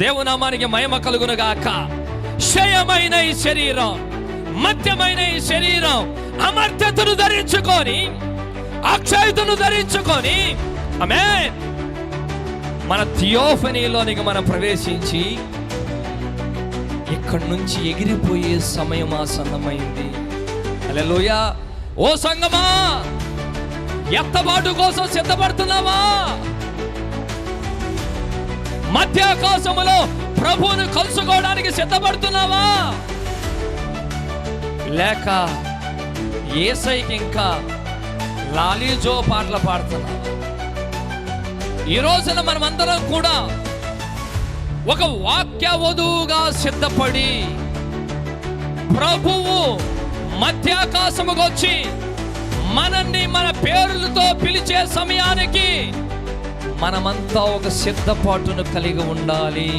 దేవునామానికి మహిమ కలుగునుగాక. క్షయమైన ఈ శరీరం, మధ్యమైన ఈ శరీరం అమర్త్యతను ధరించుకొని, అక్షయతను ధరించుకొని, ఆమేన్, మన థియోఫనీలోనికి మనం ప్రవేశించి ఇక్కడి నుంచి ఎగిరిపోయే సమయం ఆసన్నమైంది. హల్లెలూయా. ఓ సంగమా, ఎత్తబాటు కోసం సిద్ధపడుతున్నావా? మధ్యాకాశములో ప్రభువును కలుసుకోవడానికి సిద్ధపడుతున్నావా? లేక యేసయ్యకి ఇంకా లాలీజో పాటలు పాడుతున్నావా? ఈ రోజున మనమందరం కూడా ఒక వాక్య వధువుగా సిద్ధపడి ప్రభువు మధ్యాకాశముకు వచ్చి మనల్ని మన పేరులతో పిలిచే సమయానికి మనమంతా ఒక సిద్ధపాటును కలిగి ఉండాలి.